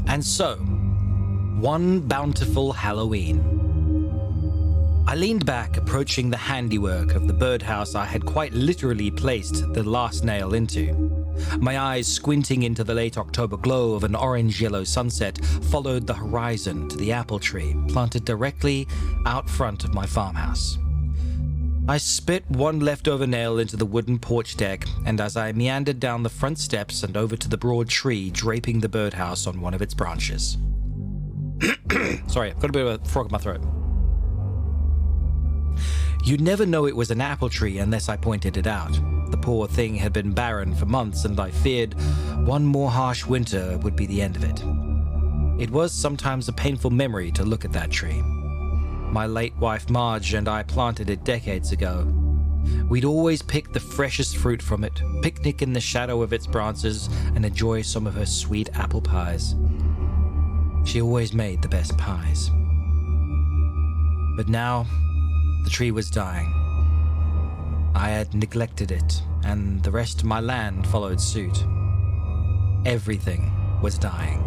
And so, one bountiful Halloween, I leaned back, approaching the handiwork of the birdhouse I had quite literally placed the last nail into. My eyes, squinting into the late October glow of an orange-yellow sunset, followed the horizon to the apple tree planted directly out front of my farmhouse. I spit one leftover nail into the wooden porch deck, and as I meandered down the front steps and over to the broad tree draping the birdhouse on one of its branches. Sorry, I've got a bit of a frog in my throat. You'd never know it was an apple tree unless I pointed it out. The poor thing had been barren for months, and I feared one more harsh winter would be the end of it. It was sometimes a painful memory to look at that tree. My late wife Marge and I planted it decades ago. We'd always pick the freshest fruit from it, picnic in the shadow of its branches, and enjoy some of her sweet apple pies. She always made the best pies. But now, the tree was dying. I had neglected it, and the rest of my land followed suit. Everything was dying.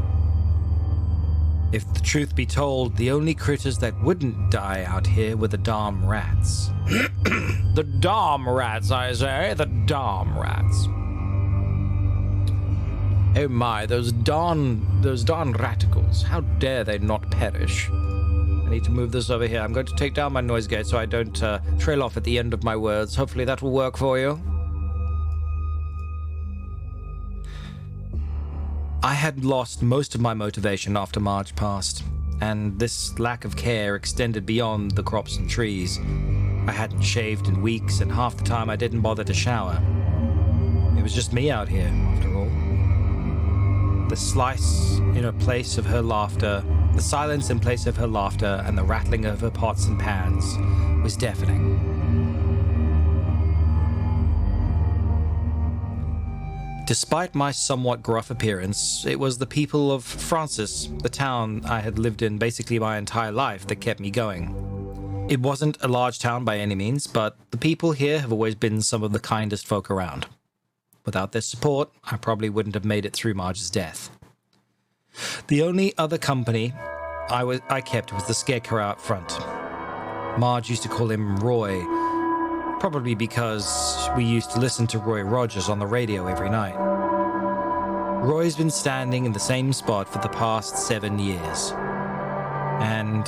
If the truth be told, the only critters that wouldn't die out here were the darn rats. The darn rats, I say, the darn rats. Oh my, those darn raticles, how dare they not perish? I need to move this over here. I'm going to take down my noise gate so I don't trail off at the end of my words. Hopefully that will work for you. I had lost most of my motivation after Marge passed, and this lack of care extended beyond the crops and trees. I hadn't shaved in weeks, and half the time I didn't bother to shower. It was just me out here, after all. The silence in place of her laughter, and the rattling of her pots and pans was deafening. Despite my somewhat gruff appearance, it was the people of Francis, the town I had lived in basically my entire life, that kept me going. It wasn't a large town by any means, but the people here have always been some of the kindest folk around. Without their support, I probably wouldn't have made it through Marge's death. The only other company I kept was the scarecrow out front. Marge used to call him Roy, probably because we used to listen to Roy Rogers on the radio every night. Roy's been standing in the same spot for the past 7 years. And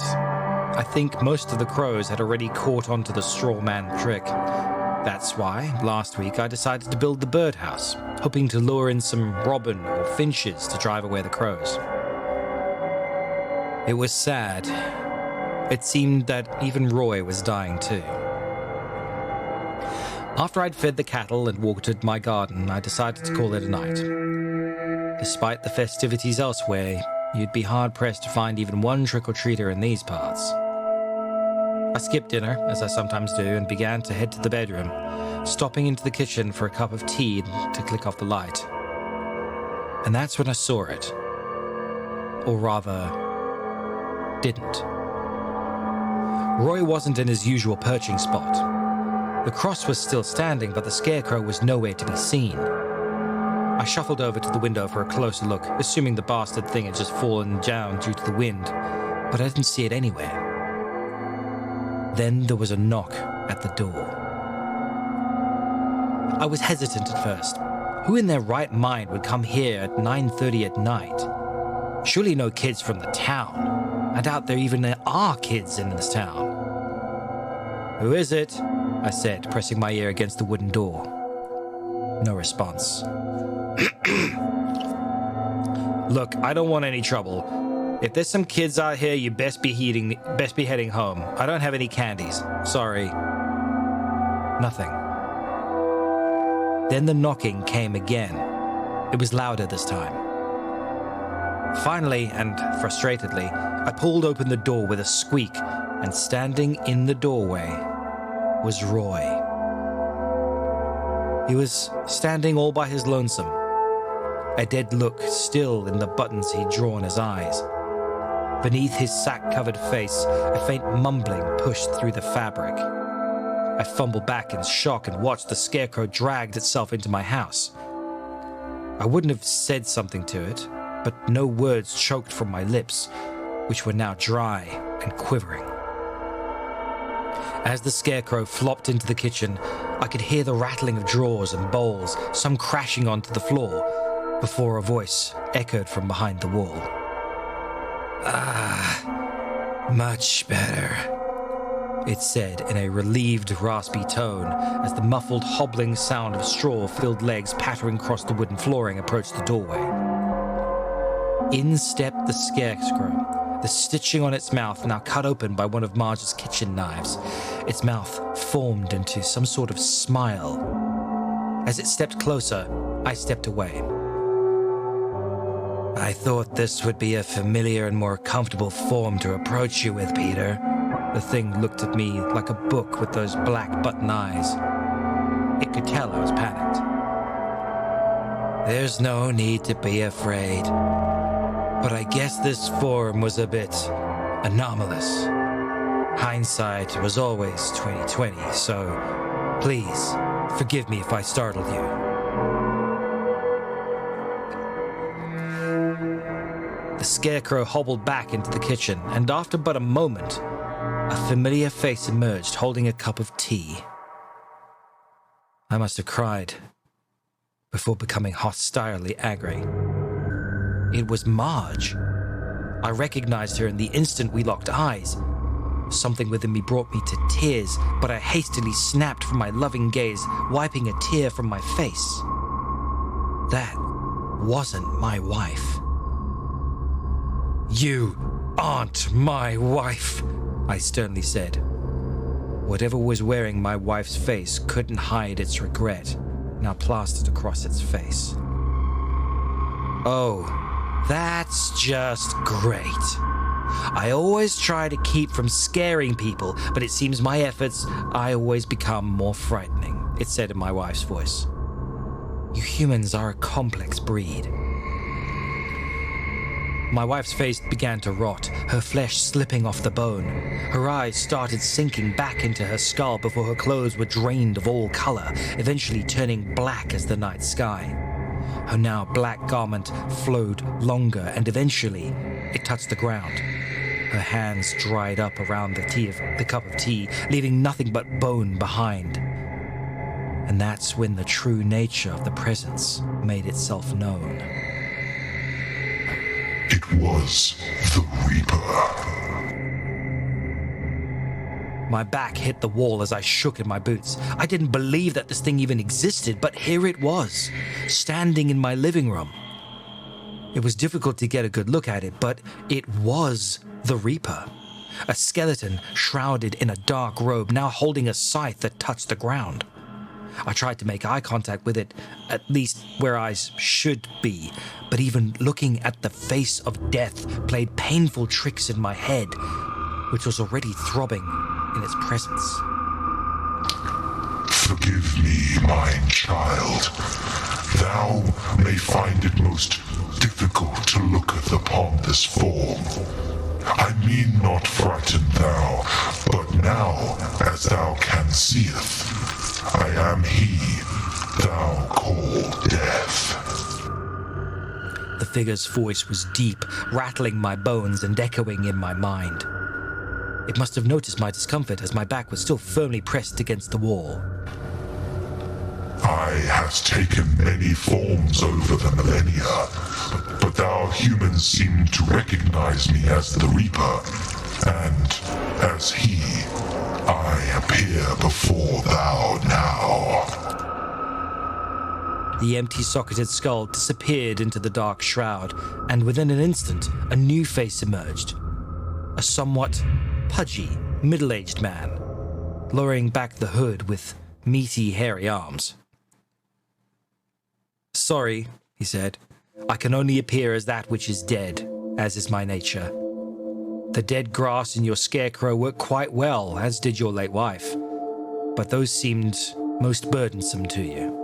I think most of the crows had already caught on to the straw man trick. That's why, last week, I decided to build the birdhouse, hoping to lure in some robin or finches to drive away the crows. It was sad. It seemed that even Roy was dying too. After I'd fed the cattle and watered my garden, I decided to call it a night. Despite the festivities elsewhere, you'd be hard-pressed to find even one trick-or-treater in these parts. I skipped dinner, as I sometimes do, and began to head to the bedroom, stopping into the kitchen for a cup of tea to click off the light. And that's when I saw it. Or rather, didn't. Roy wasn't in his usual perching spot. The cross was still standing, but the scarecrow was nowhere to be seen. I shuffled over to the window for a closer look, assuming the bastard thing had just fallen down due to the wind, but I didn't see it anywhere. Then there was a knock at the door. I was hesitant at first. Who in their right mind would come here at 9:30 at night? Surely no kids from the town. I doubt there even are kids in this town. "Who is it?" I said, pressing my ear against the wooden door. No response. "Look, I don't want any trouble. If there's some kids out here, you best be heading home. I don't have any candies. Sorry." Nothing. Then the knocking came again. It was louder this time. Finally, and frustratedly, I pulled open the door with a squeak, and standing in the doorway was Roy. He was standing all by his lonesome, a dead look still in the buttons he'd drawn his eyes. Beneath his sack-covered face, a faint mumbling pushed through the fabric. I fumbled back in shock and watched the scarecrow drag itself into my house. I wouldn't have said something to it, but no words choked from my lips, which were now dry and quivering. As the scarecrow flopped into the kitchen, I could hear the rattling of drawers and bowls, some crashing onto the floor, before a voice echoed from behind the wall. "Ah, much better," it said in a relieved, raspy tone as the muffled, hobbling sound of straw-filled legs pattering across the wooden flooring approached the doorway. In stepped the scarecrow, the stitching on its mouth now cut open by one of Marge's kitchen knives. Its mouth formed into some sort of smile. As it stepped closer, I stepped away. "I thought this would be a familiar and more comfortable form to approach you with, Peter." The thing looked at me like a book with those black button eyes. It could tell I was panicked. "There's no need to be afraid. But I guess this form was a bit anomalous. Hindsight was always 20/20, so please forgive me if I startled you." The scarecrow hobbled back into the kitchen, and after but a moment, a familiar face emerged holding a cup of tea. I must have cried before becoming hostilely angry. It was Marge. I recognized her in the instant we locked eyes. Something within me brought me to tears, but I hastily snapped from my loving gaze, wiping a tear from my face. That wasn't my wife. "You aren't my wife," I sternly said. Whatever was wearing my wife's face couldn't hide its regret, now plastered across its face. "Oh, that's just great. I always try to keep from scaring people, but it seems my efforts, I always become more frightening," it said in my wife's voice. "You humans are a complex breed." My wife's face began to rot, her flesh slipping off the bone. Her eyes started sinking back into her skull before her clothes were drained of all color, eventually turning black as the night sky. Her now black garment flowed longer, and eventually it touched the ground. Her hands dried up around the cup of tea, leaving nothing but bone behind. And that's when the true nature of the presence made itself known. It was the Reaper. My back hit the wall as I shook in my boots. I didn't believe that this thing even existed, but here it was, standing in my living room. It was difficult to get a good look at it, but it was the Reaper. A skeleton shrouded in a dark robe, now holding a scythe that touched the ground. I tried to make eye contact with it, at least where eyes should be, but even looking at the face of death played painful tricks in my head, which was already throbbing in its presence. Forgive me, mine child. Thou may find it most difficult to look upon this form. I mean not frighten thou, but now, as thou can seeth, I am he thou call Death. The figure's voice was deep, rattling my bones and echoing in my mind. It must have noticed my discomfort as my back was still firmly pressed against the wall. I has taken many forms over the millennia, but thou humans seem to recognize me as the Reaper, and as he, I appear before thou now. The empty-socketed skull disappeared into the dark shroud, and within an instant, a new face emerged. A somewhat pudgy, middle-aged man, lowering back the hood with meaty, hairy arms. "Sorry," he said. "I can only appear as that which is dead, as is my nature. The dead grass and your scarecrow worked quite well, as did your late wife, but those seemed most burdensome to you."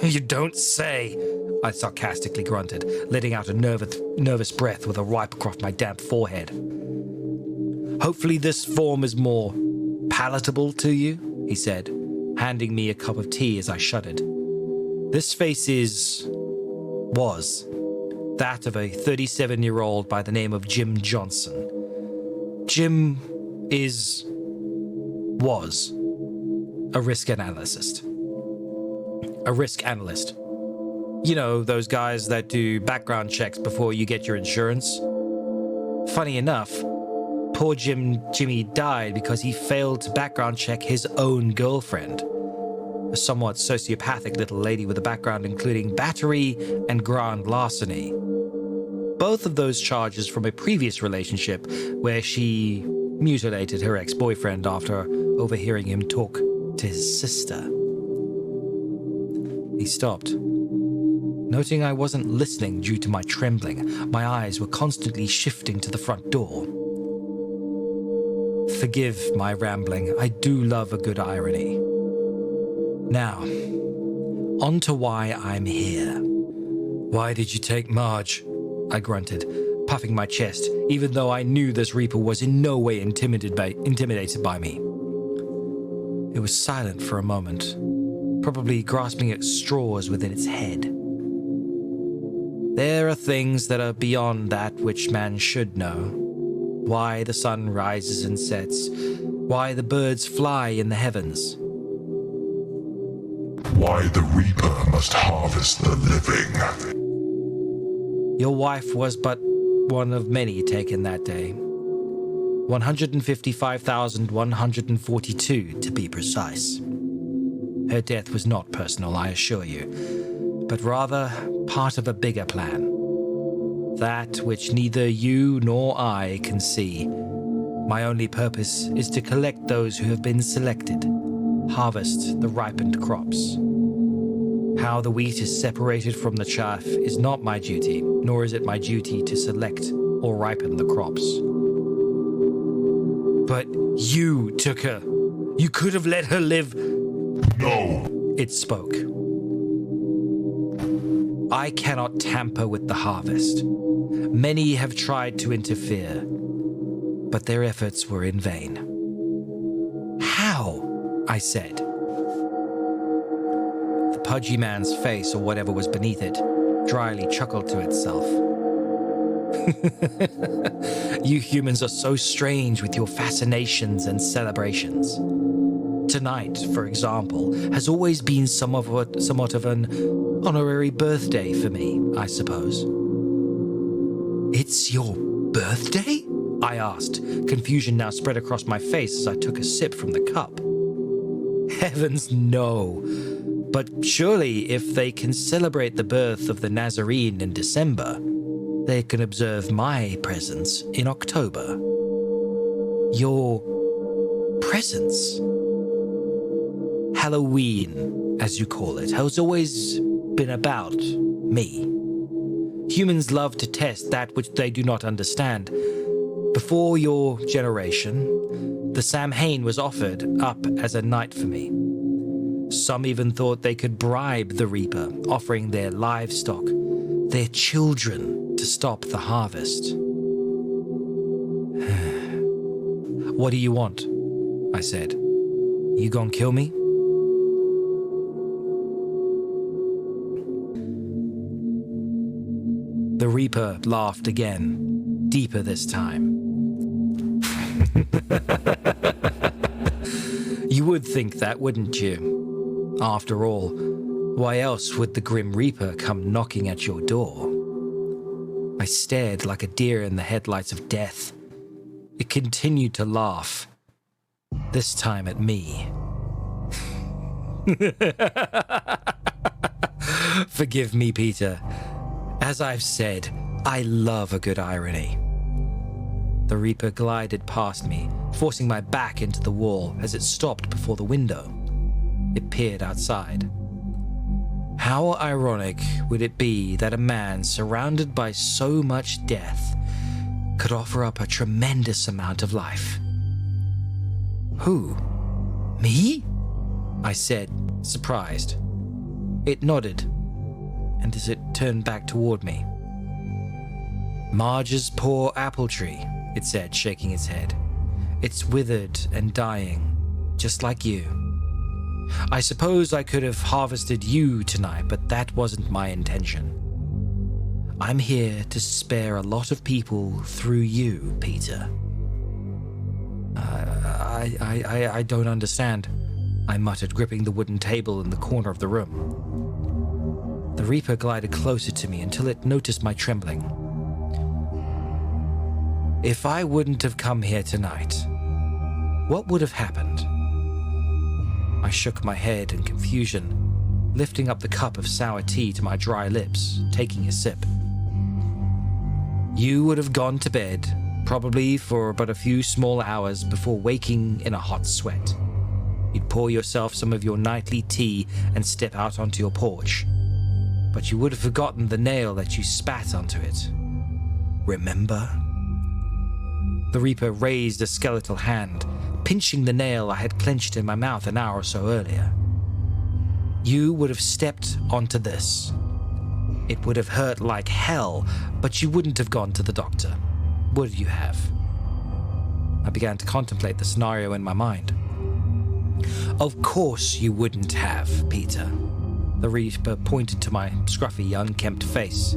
"You don't say," I sarcastically grunted, letting out a nervous breath with a wipe across my damp forehead. "Hopefully this form is more palatable to you," he said, handing me a cup of tea as I shuddered. "This face is was that of a 37-year-old by the name of Jim Johnson. Jim was a risk analyst. A risk analyst. You know, those guys that do background checks before you get your insurance. Funny enough, poor Jimmy died because he failed to background check his own girlfriend. A somewhat sociopathic little lady with a background including battery and grand larceny. Both of those charges from a previous relationship where she mutilated her ex-boyfriend after overhearing him talk to his sister. He stopped. Noting I wasn't listening due to my trembling, my eyes were constantly shifting to the front door. Forgive my rambling, I do love a good irony. Now, on to why I'm here. Why did you take Marge? I grunted, puffing my chest, even though I knew this Reaper was in no way intimidated by me. It was silent for a moment, probably grasping at straws within its head. There are things that are beyond that which man should know. Why the sun rises and sets, why the birds fly in the heavens. Why the Reaper must harvest the living. Your wife was but one of many taken that day. 155,142 to be precise. Her death was not personal, I assure you, but rather part of a bigger plan. That which neither you nor I can see. My only purpose is to collect those who have been selected, harvest the ripened crops. How the wheat is separated from the chaff is not my duty, nor is it my duty to select or ripen the crops. But you took her. You could have let her live. No! It spoke. I cannot tamper with the harvest. Many have tried to interfere, but their efforts were in vain. How? I said. The pudgy man's face, or whatever was beneath it, dryly chuckled to itself. You humans are so strange with your fascinations and celebrations. Tonight, for example, has always been somewhat of an honorary birthday for me, I suppose. It's your birthday? I asked, confusion now spread across my face as I took a sip from the cup. Heavens, no. But surely if they can celebrate the birth of the Nazarene in December, they can observe my presence in October. Your presence? Halloween, as you call it, has always been about me. Humans love to test that which they do not understand. Before your generation, the Samhain was offered up as a night for me. Some even thought they could bribe the Reaper, offering their livestock, their children, to stop the harvest. What do you want? I said. You gonna kill me? The Reaper laughed again, deeper this time. You would think that, wouldn't you? After all, why else would the Grim Reaper come knocking at your door? I stared like a deer in the headlights of death. It continued to laugh, this time at me. Forgive me, Peter. As I've said, I love a good irony. The Reaper glided past me, forcing my back into the wall as it stopped before the window. It peered outside. How ironic would it be that a man surrounded by so much death could offer up a tremendous amount of life? Who? Me? I said, surprised. It nodded, and as it turned back toward me. Marge's poor apple tree, it said, shaking its head. It's withered and dying, just like you. I suppose I could have harvested you tonight, but that wasn't my intention. I'm here to spare a lot of people through you, Peter. I don't understand, I muttered, gripping the wooden table in the corner of the room. The Reaper glided closer to me until it noticed my trembling. If I wouldn't have come here tonight, what would have happened? I shook my head in confusion, lifting up the cup of sour tea to my dry lips, taking a sip. You would have gone to bed, probably for but a few small hours before waking in a hot sweat. You'd pour yourself some of your nightly tea and step out onto your porch. But you would have forgotten the nail that you spat onto it. Remember? The Reaper raised a skeletal hand, pinching the nail I had clenched in my mouth an hour or so earlier. You would have stepped onto this. It would have hurt like hell, but you wouldn't have gone to the doctor, would you have? I began to contemplate the scenario in my mind. Of course you wouldn't have, Peter. The Reaper pointed to my scruffy, unkempt face.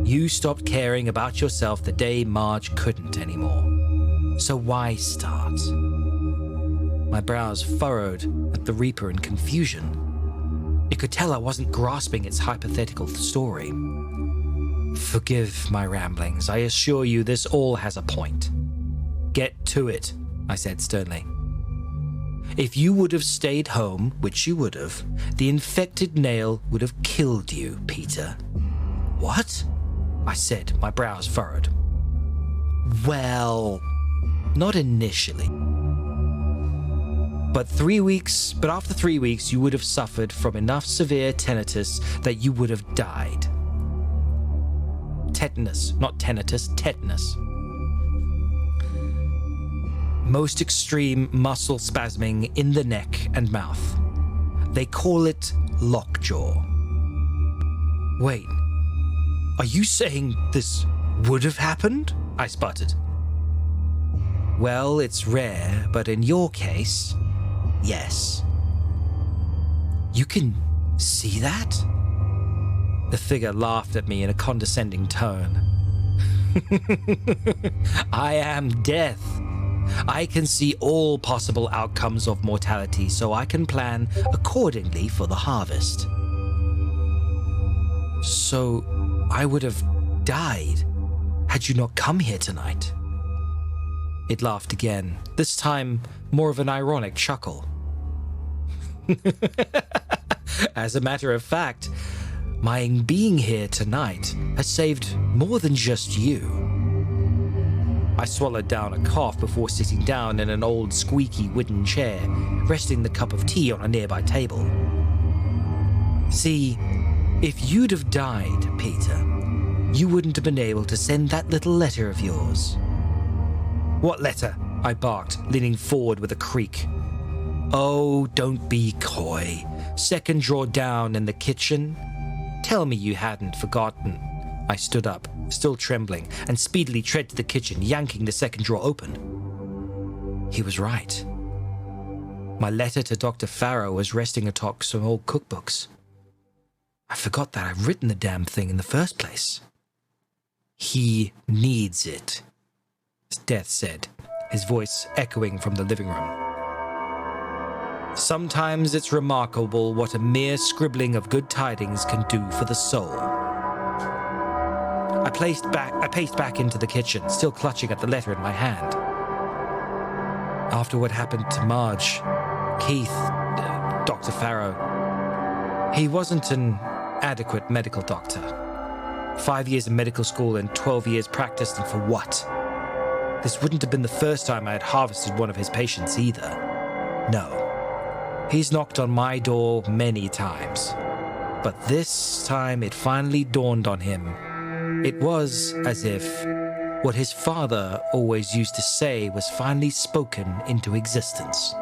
You stopped caring about yourself the day Marge couldn't anymore. So why start? My brows furrowed at the Reaper in confusion. It could tell I wasn't grasping its hypothetical story. Forgive my ramblings. I assure you this all has a point. Get to it, I said sternly. If you would have stayed home, which you would have, the infected nail would have killed you, Peter. What? I said, my brows furrowed. Well, not initially. But after 3 weeks, you would have suffered from enough severe tinnitus that you would have died. Tetanus, not tinnitus, tetanus. Most extreme muscle spasming in the neck and mouth. They call it lockjaw. Wait, are you saying this would have happened? I sputtered. Well, it's rare, but in your case, yes. You can see that? The figure laughed at me in a condescending tone. I am death. I can see all possible outcomes of mortality, so I can plan accordingly for the harvest. So, I would have died had you not come here tonight. It laughed again, this time more of an ironic chuckle. As a matter of fact, my being here tonight has saved more than just you. I swallowed down a cough before sitting down in an old squeaky wooden chair, resting the cup of tea on a nearby table. See, if you'd have died, Peter, you wouldn't have been able to send that little letter of yours. What letter? I barked, leaning forward with a creak. Oh, don't be coy. Second drawer down in the kitchen. Tell me you hadn't forgotten. I stood up, still trembling, and speedily tread to the kitchen, yanking the second drawer open. He was right. My letter to Dr. Farrow was resting atop some old cookbooks. I forgot that I'd written the damn thing in the first place. He needs it, Death said, his voice echoing from the living room. Sometimes it's remarkable what a mere scribbling of good tidings can do for the soul. I paced back into the kitchen, still clutching at the letter in my hand. After what happened to Marge, Keith, Dr. Farrow, he wasn't an adequate medical doctor. 5 years in medical school and 12 years practiced, and for what? This wouldn't have been the first time I had harvested one of his patients either. No. He's knocked on my door many times. But this time it finally dawned on him. It was as if what his father always used to say was finally spoken into existence.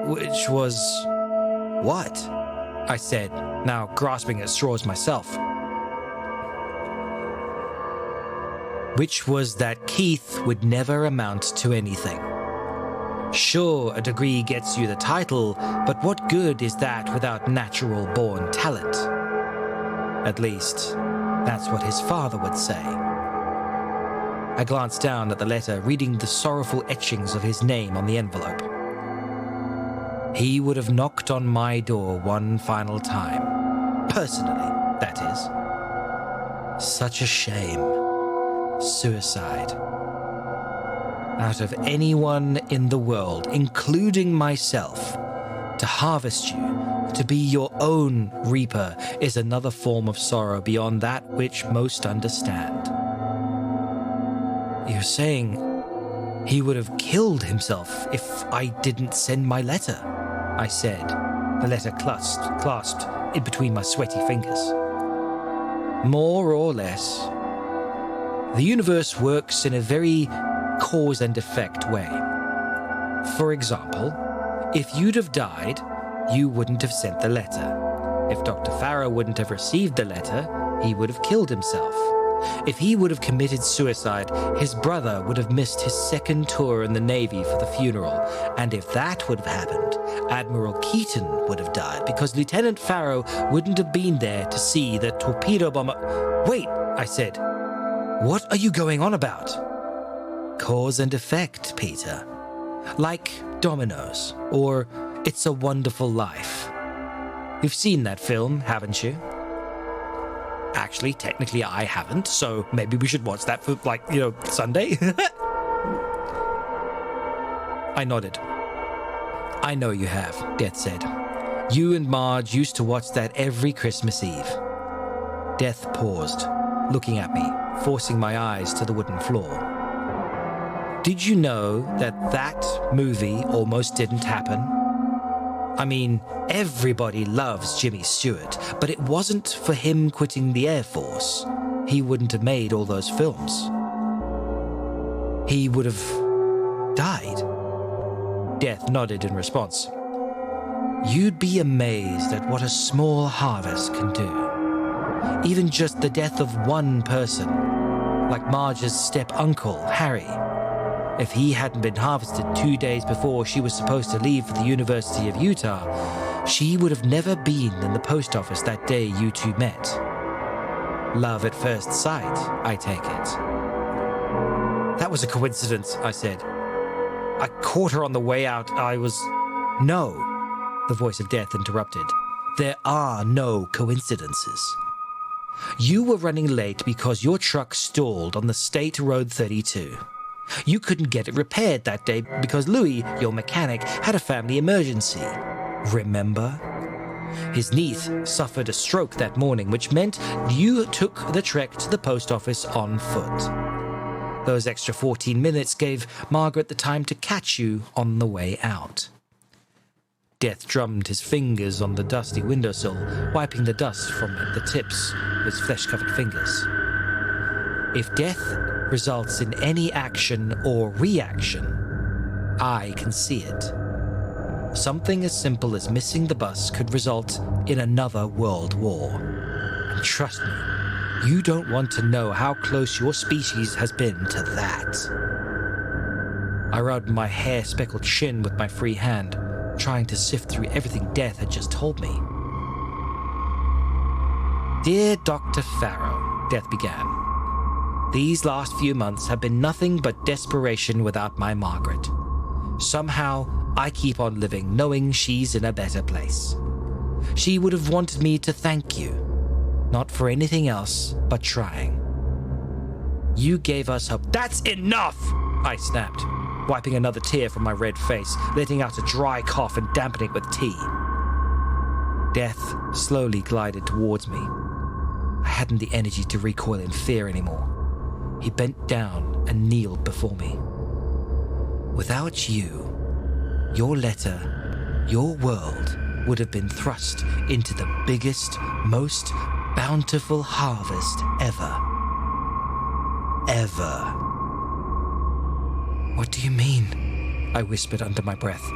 Which was... what? I said, now grasping at straws myself. Which was that Keith would never amount to anything. Sure, a degree gets you the title, but what good is that without natural-born talent? At least, That's what his father would say. I glanced down at the letter, reading the sorrowful etchings of his name on the envelope. He would have knocked on my door one final time. Personally, that is. Such a shame. Suicide. Out of anyone in the world, including myself, to harvest you, to be your own reaper, is another form of sorrow beyond that which most understand. You're saying he would have killed himself if I didn't send my letter, I said, the letter clasped in between my sweaty fingers. More or less. The universe works in a very cause and effect way. For example, if you'd have died, you wouldn't have sent the letter. If Dr. Farrow wouldn't have received the letter, he would have killed himself. If he would have committed suicide, his brother would have missed his second tour in the Navy for the funeral. And if that would have happened, Admiral Keaton would have died because Lieutenant Farrow wouldn't have been there to see the torpedo bomber. Wait, I said. What are you going on about? Cause and effect, Peter. Like dominoes, or It's a Wonderful Life. You've seen that film, haven't you? Actually, technically I haven't, so maybe we should watch that for, Sunday? I nodded. I know you have, Death said. You and Marge used to watch that every Christmas Eve. Death paused, looking at me, forcing my eyes to the wooden floor. Did you know that movie almost didn't happen? I mean, everybody loves Jimmy Stewart, but it wasn't for him quitting the Air Force. He wouldn't have made all those films. He would have died. Death nodded in response. You'd be amazed at what a small harvest can do. Even just the death of one person, like Marge's step-uncle, Harry. If he hadn't been harvested 2 days before she was supposed to leave for the University of Utah, she would have never been in the post office that day you two met. Love at first sight, I take it. That was a coincidence, I said. I caught her on the way out. No, the voice of Death interrupted. There are no coincidences. You were running late because your truck stalled on the State Road 32. You couldn't get it repaired that day because Louis, your mechanic, had a family emergency. Remember? His niece suffered a stroke that morning, which meant you took the trek to the post office on foot. Those extra 14 minutes gave Margaret the time to catch you on the way out. Death drummed his fingers on the dusty windowsill, wiping the dust from the tips of his flesh-covered fingers. If death results in any action or reaction, I can see it. Something as simple as missing the bus could result in another world war. And trust me, you don't want to know how close your species has been to that. I rubbed my hair-speckled chin with my free hand, trying to sift through everything Death had just told me. Dear Dr. Farrow, Death began. These last few months have been nothing but desperation without my Margaret. Somehow, I keep on living knowing she's in a better place. She would have wanted me to thank you, not for anything else but trying. You gave us hope. That's enough! I snapped, wiping another tear from my red face, letting out a dry cough and dampening it with tea. Death slowly glided towards me. I hadn't the energy to recoil in fear anymore. He bent down and kneeled before me. Without you, your letter, your world would have been thrust into the biggest, most bountiful harvest ever. Ever. What do you mean? I whispered under my breath.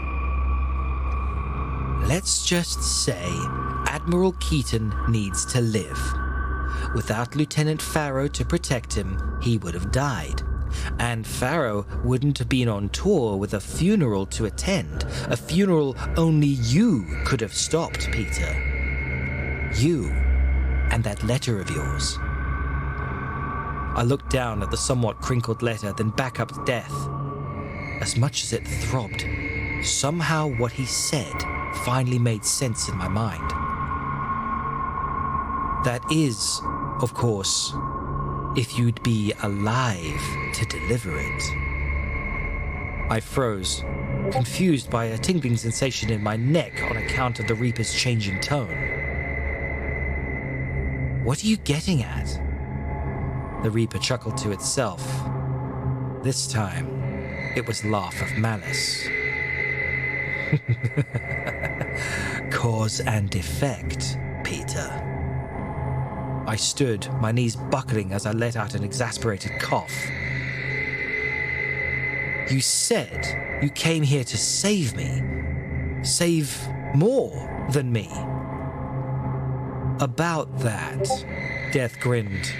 Let's just say Admiral Keaton needs to live. Without Lieutenant Farrow to protect him, he would have died. And Farrow wouldn't have been on tour with a funeral to attend. A funeral only you could have stopped, Peter. You and that letter of yours. I looked down at the somewhat crinkled letter, then back up to Death. As much as it throbbed, somehow what he said finally made sense in my mind. That is, of course, if you'd be alive to deliver it. I froze, confused by a tingling sensation in my neck on account of the Reaper's changing tone. What are you getting at? The Reaper chuckled to itself. This time, it was laugh of malice. Cause and effect, Peter. I stood, my knees buckling as I let out an exasperated cough. You said you came here to save me. Save more than me. About that, Death grinned.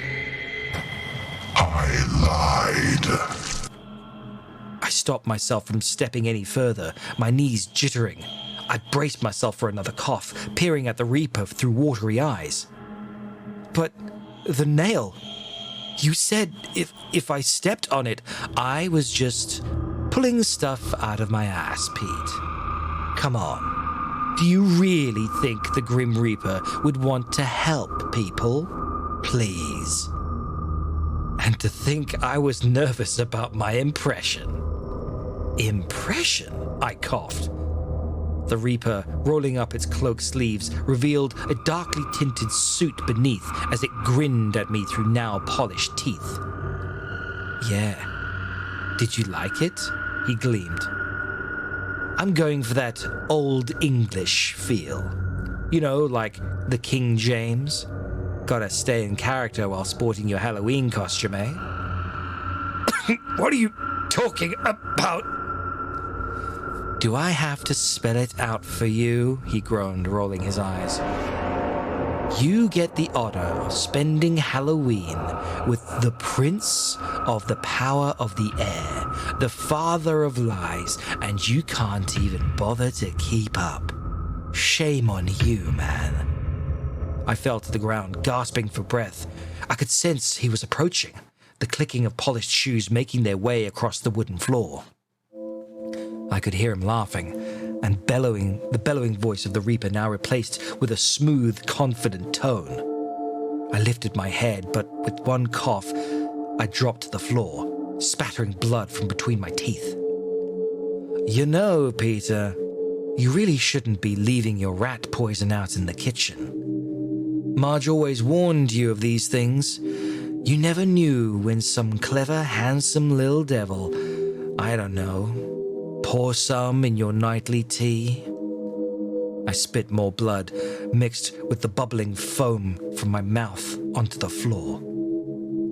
I lied. I stopped myself from stepping any further, my knees jittering. I braced myself for another cough, peering at the Reaper through watery eyes. But the nail... You said if I stepped on it, I was just pulling stuff out of my ass, Pete. Come on. Do you really think the Grim Reaper would want to help people? Please. And to think I was nervous about my impression. Impression? I coughed. The Reaper, rolling up its cloak sleeves, revealed a darkly tinted suit beneath as it grinned at me through now polished teeth. Yeah. Did you like it? He gleamed. I'm going for that old English feel. You know, like the King James. Gotta stay in character while sporting your Halloween costume, eh? What are you talking about? Do I have to spell it out for you? He groaned, rolling his eyes. You get the honor of spending Halloween with the Prince of the Power of the Air, the Father of Lies, and you can't even bother to keep up. Shame on you, man. I fell to the ground, gasping for breath. I could sense he was approaching, the clicking of polished shoes making their way across the wooden floor. I could hear him laughing, and the bellowing voice of the Reaper now replaced with a smooth, confident tone. I lifted my head, but with one cough, I dropped to the floor, spattering blood from between my teeth. You know, Peter, you really shouldn't be leaving your rat poison out in the kitchen. Marge always warned you of these things. You never knew when some clever, handsome little devil, I don't know, pour some in your nightly tea. I spit more blood, mixed with the bubbling foam from my mouth onto the floor.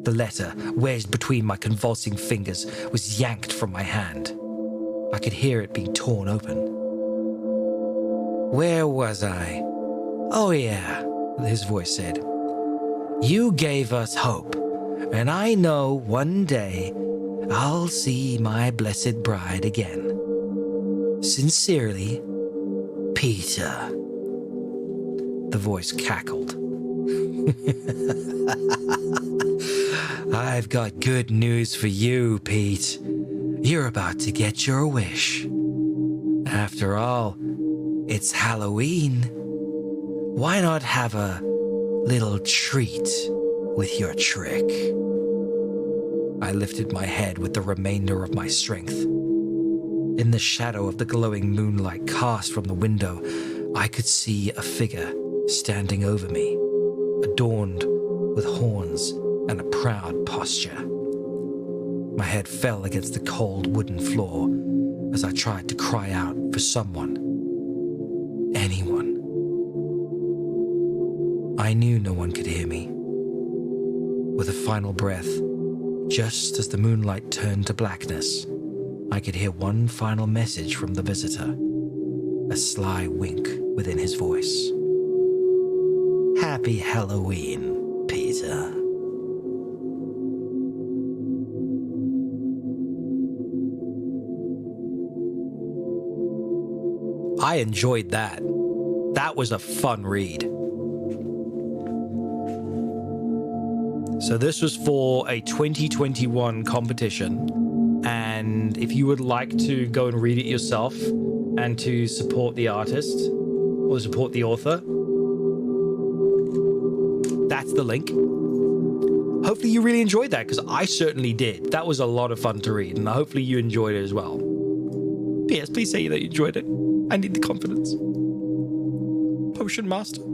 The letter, wedged between my convulsing fingers, was yanked from my hand. I could hear it being torn open. Where was I? Oh yeah, his voice said. You gave us hope, and I know one day I'll see my blessed bride again. Sincerely, Peter. The voice cackled. I've got good news for you, Pete. You're about to get your wish. After all, it's Halloween. Why not have a little treat with your trick? I lifted my head with the remainder of my strength. In the shadow of the glowing moonlight cast from the window, I could see a figure standing over me, adorned with horns and a proud posture. My head fell against the cold wooden floor as I tried to cry out for someone, anyone. I knew no one could hear me. With a final breath, just as the moonlight turned to blackness, I could hear one final message from the visitor, a sly wink within his voice. Happy Halloween, Peter. I enjoyed that. That was a fun read. So this was for a 2021 competition, and if you would like to go and read it yourself and to support the artist or support the author, that's the link. Hopefully you really enjoyed that, because I certainly did. That was a lot of fun to read, and hopefully you enjoyed it as well. P.S. Please say that you enjoyed it. I need the confidence. Potion Master.